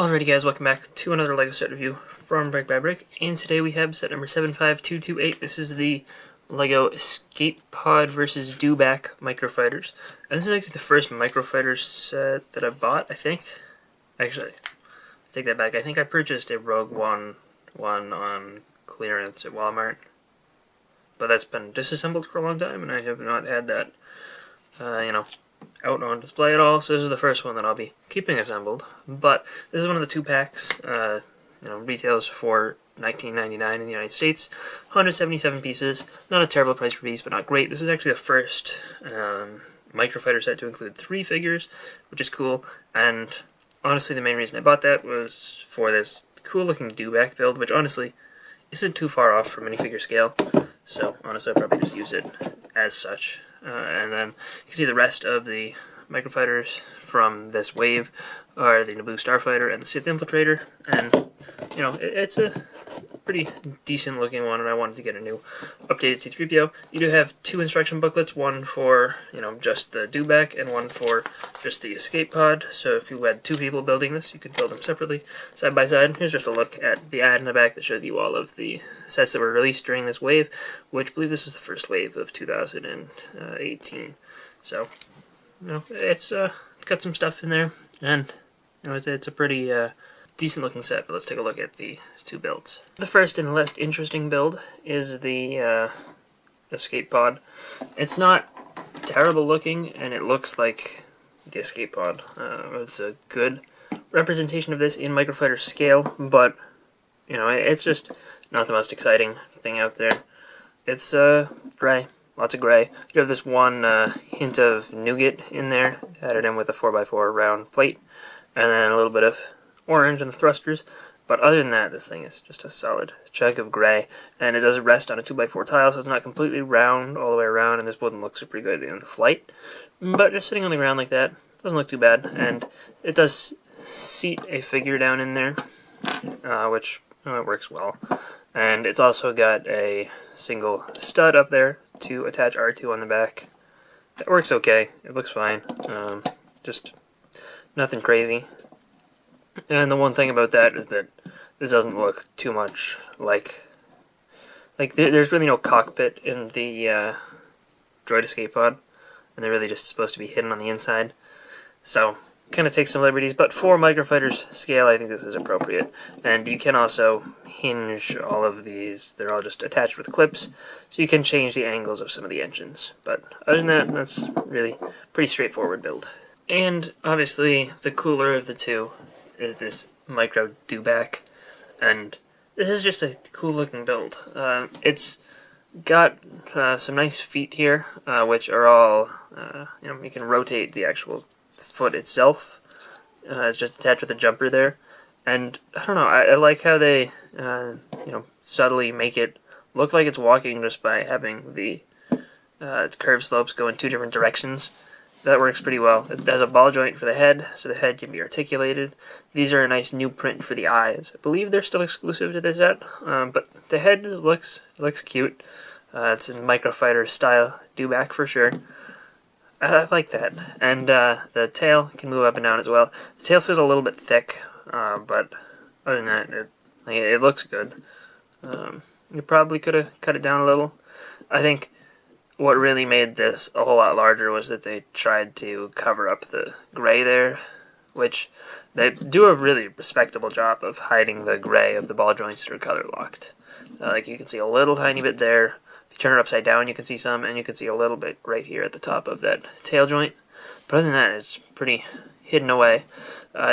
Alrighty guys, welcome back to another LEGO set review from BrickByBrick, and today we have set number 75228. This is the LEGO Escape Pod vs. Dewback Microfighters. And this is actually the first Microfighters set that I bought, I think. Actually, take that back. I think I purchased a Rogue One on clearance at Walmart. But that's been disassembled for a long time, and I have not had that, out on display at all, so this is the first one that I'll be keeping assembled. But this is one of the two packs, retails for $19.99 in the United States, 177 pieces, not a terrible price per piece, but not great. This is actually the first Microfighter set to include 3 figures, which is cool, and honestly the main reason I bought that was for this cool looking Dewback build, which honestly isn't too far off from minifigure scale, so honestly I'll probably just use it as such. And then you can see the rest of the Microfighters from this wave are the Naboo Starfighter and the Sith Infiltrator, and it's a pretty decent looking one, and I wanted to get a new updated C-3PO. You do have 2 instruction booklets, one for just the Dewback and one for just the escape pod, so if you had 2 people building this you could build them separately side by side. Here's just a look at the ad in the back that shows you all of the sets that were released during this wave, which I believe this was the first wave of 2018. So it's got some stuff in there, and it's a pretty decent looking set, but let's take a look at the 2 builds. The first and less interesting build is the escape pod. It's not terrible looking, and it looks like the escape pod. It's a good representation of this in Microfighter scale, but it's just not the most exciting thing out there. It's gray, lots of gray. You have this one hint of nougat in there, added in with a 4x4 round plate, and then a little bit of orange in the thrusters, but other than that, this thing is just a solid chunk of gray, and it does rest on a 2x4 tile, so it's not completely round all the way around, and this wouldn't look super good in flight, but just sitting on the ground like that doesn't look too bad, and it does seat a figure down in there, which it works well, and it's also got a single stud up there to attach R2 on the back. That works okay, it looks fine, just nothing crazy. And the one thing about that is that this doesn't look too much like there's really no cockpit in the droid escape pod, and they're really just supposed to be hidden on the inside. So kind of take some liberties, but for Microfighters scale, I think this is appropriate. And you can also hinge all of these; they're all just attached with clips, so you can change the angles of some of the engines. But other than that, that's really pretty straightforward build. And obviously, the cooler of the two is this Micro Dewback, and this is just a cool looking build. It's got some nice feet here, which are all, you can rotate the actual foot itself. It's just attached with a jumper there, and I don't know, I like how they, subtly make it look like it's walking just by having the curved slopes go in 2 different directions. That works pretty well. It has a ball joint for the head, so the head can be articulated. These are a nice new print for the eyes. I believe they're still exclusive to this set, but the head looks cute. It's in Microfighter style Dewback for sure. I like that. And the tail can move up and down as well. The tail feels a little bit thick, but other than that, it looks good. You probably could have cut it down a little. I think what really made this a whole lot larger was that they tried to cover up the gray there, which they do a really respectable job of hiding the gray of the ball joints that are color locked. Like you can see a little tiny bit there. If you turn it upside down, you can see some, and you can see a little bit right here at the top of that tail joint. But other than that, it's pretty hidden away.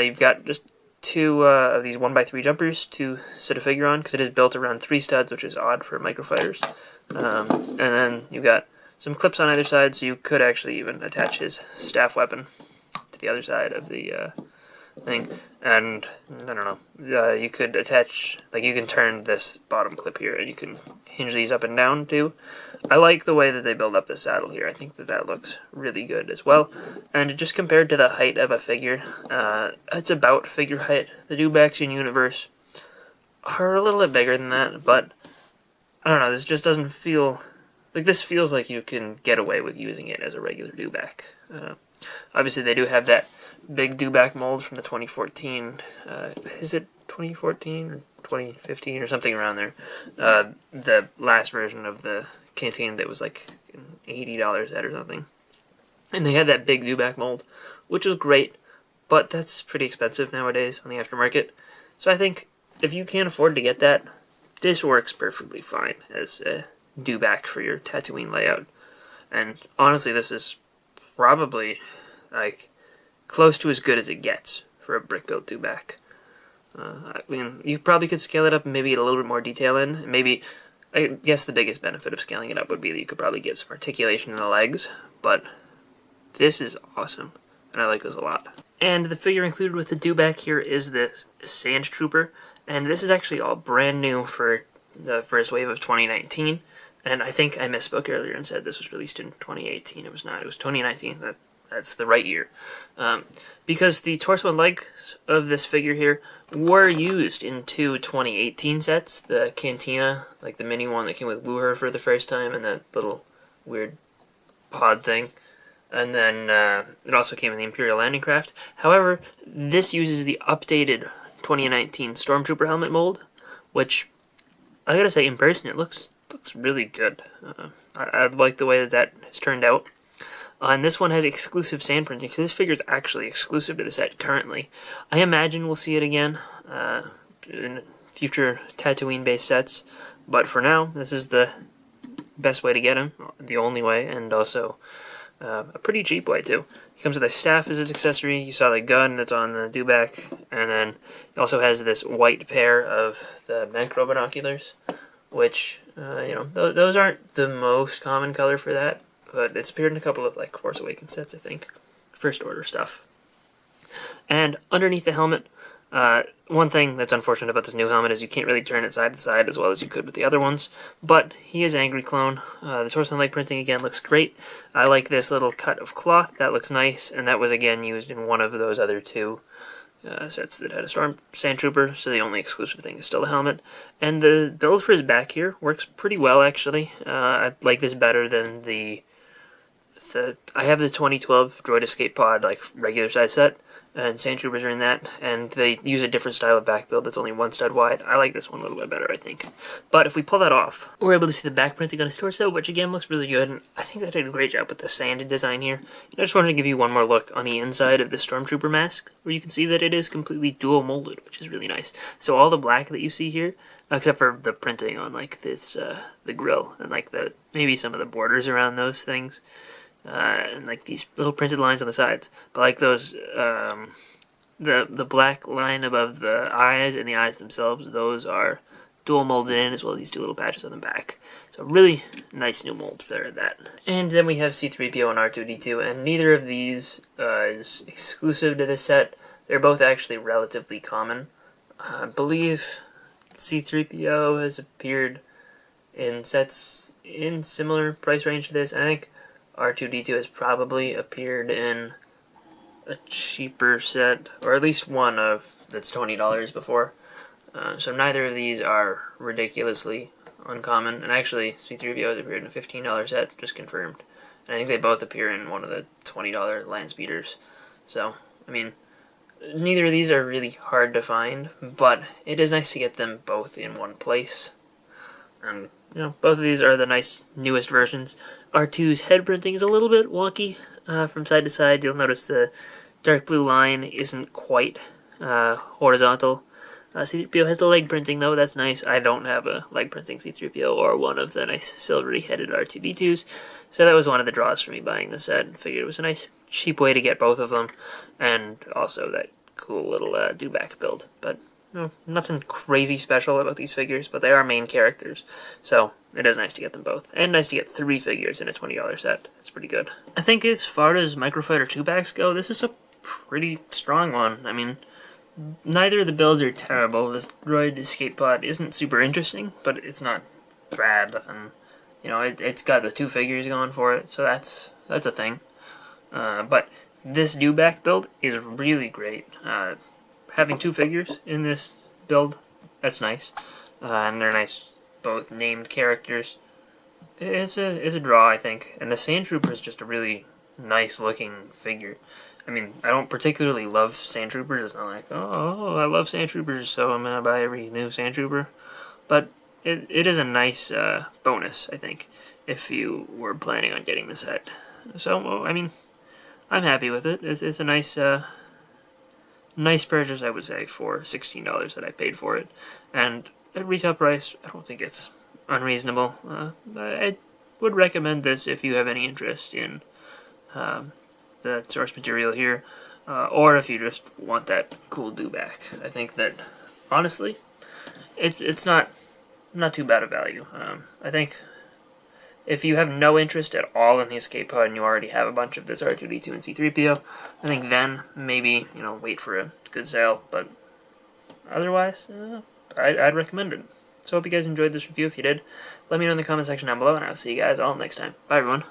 You've got just 2 of these 1x3 jumpers to sit a figure on, because it is built around 3 studs, which is odd for Microfighters. And then you've got some clips on either side, so you could actually even attach his staff weapon to the other side of the thing. And I don't know, you could attach, you can turn this bottom clip here, and you can hinge these up and down too. I like the way that they build up the saddle here. I think that looks really good as well. And just compared to the height of a figure, it's about figure height. The Dewbacks in Universe are a little bit bigger than that, but I don't know, this just doesn't feel like, this feels like you can get away with using it as a regular Dewback. Obviously they do have that big Dewback mold from the 2014, is it 2014 or 2015 or something around there? The last version of the canteen that was like $80 set or something. And they had that big Dewback mold, which was great, but that's pretty expensive nowadays on the aftermarket. So I think if you can't afford to get that, this works perfectly fine as a Dewback for your Tatooine layout. And honestly, this is probably like close to as good as it gets for a brick built Dewback. I mean, you probably could scale it up and maybe get a little bit more detail in. Maybe, I guess the biggest benefit of scaling it up would be that you could probably get some articulation in the legs, but this is awesome, and I like this a lot. And the figure included with the Dewback here is the Sand Trooper, and this is actually all brand new for the first wave of 2019. And I think I misspoke earlier and said this was released in 2018. It was not. It was 2019. That's the right year. Because the torso and legs of this figure here were used in two 2018 sets. The Cantina, like the mini one that came with Wooher for the first time, and that little weird pod thing. And then it also came in the Imperial Landing Craft. However, this uses the updated 2019 Stormtrooper helmet mold, which I gotta say, in person, it looks really good. I like the way that has turned out. And this one has exclusive sand printing, so this figure is actually exclusive to the set currently. I imagine we'll see it again in future Tatooine-based sets, but for now, this is the best way to get him, the only way, and also a pretty cheap way too. He comes with a staff as an accessory. You saw the gun that's on the Dewback, and then he also has this white pair of the macro binoculars, which those aren't the most common color for that, but it's appeared in a couple of like Force Awakens sets, I think, First Order stuff. And underneath the helmet, one thing that's unfortunate about this new helmet is you can't really turn it side to side as well as you could with the other ones, but he is Angry Clone. The torso and leg printing again looks great. I like this little cut of cloth, that looks nice, and that was again used in one of those other two sets that had a Sand Trooper, so the only exclusive thing is still the helmet. And the build for his back here works pretty well, actually. I like this better than I have the 2012 Droid Escape Pod, like regular size set, and Sand Troopers are in that, and they use a different style of back build that's only one stud wide. I like this one a little bit better, I think. But if we pull that off, we're able to see the back printing on his torso, which again looks really good, and I think they did a great job with the sanded design here. And I just wanted to give you one more look on the inside of the Stormtrooper mask, where you can see that it is completely dual molded, which is really nice. So all the black that you see here, except for the printing on like this, the grill, and like maybe some of the borders around those things, and like these little printed lines on the sides, but like those the black line above the eyes and the eyes themselves, those are dual molded in, as well as these two little patches on the back. So really nice new mold for that. And then we have C-3PO and R2-D2, and neither of these is exclusive to this set. They're both actually relatively common. I believe C-3PO has appeared in sets in similar price range to this, and I think R2-D2 has probably appeared in a cheaper set, or at least one of that's $20 before. So neither of these are ridiculously uncommon, and actually C-3PO has appeared in a $15 set, just confirmed. And I think they both appear in one of the $20 land speeders. So, I mean, neither of these are really hard to find, but it is nice to get them both in one place. And both of these are the nice newest versions. R2's head printing is a little bit wonky from side to side. You'll notice the dark blue line isn't quite horizontal. C-3PO has the leg printing though, that's nice. I don't have a leg printing C-3PO or one of the nice silvery headed R2-D2s, so that was one of the draws for me buying the set. Figured it was a nice cheap way to get both of them, and also that cool little Dewback build. But nothing crazy special about these figures, but they are main characters, so it is nice to get them both. And nice to get 3 figures in a $20 set. That's pretty good. I think as far as Microfighter 2-packs go, this is a pretty strong one. I mean, neither of the builds are terrible. This Droid Escape Pod isn't super interesting, but it's not bad, and it's got the 2 figures going for it, so that's a thing. But this Dewback build is really great. Having 2 figures in this build, that's nice, and they're nice, both named characters. It's a draw, I think, and the Sand Trooper is just a really nice looking figure. I mean, I don't particularly love Sand Troopers. It's not like, oh, I love Sand Troopers, so I'm gonna buy every new Sand Trooper. But it is a nice bonus, I think, if you were planning on getting the set. So, I mean, I'm happy with it. It's a nice nice purchase, I would say, for $16 that I paid for it. And at retail price, I don't think it's unreasonable. I would recommend this if you have any interest in the source material here, or if you just want that cool Dewback. I think that, honestly, it's not too bad a value. I think if you have no interest at all in the escape pod and you already have a bunch of this R2-D2 and C-3PO, I think then maybe, wait for a good sale, but otherwise, I'd recommend it. So I hope you guys enjoyed this review. If you did, let me know in the comment section down below, and I'll see you guys all next time. Bye, everyone.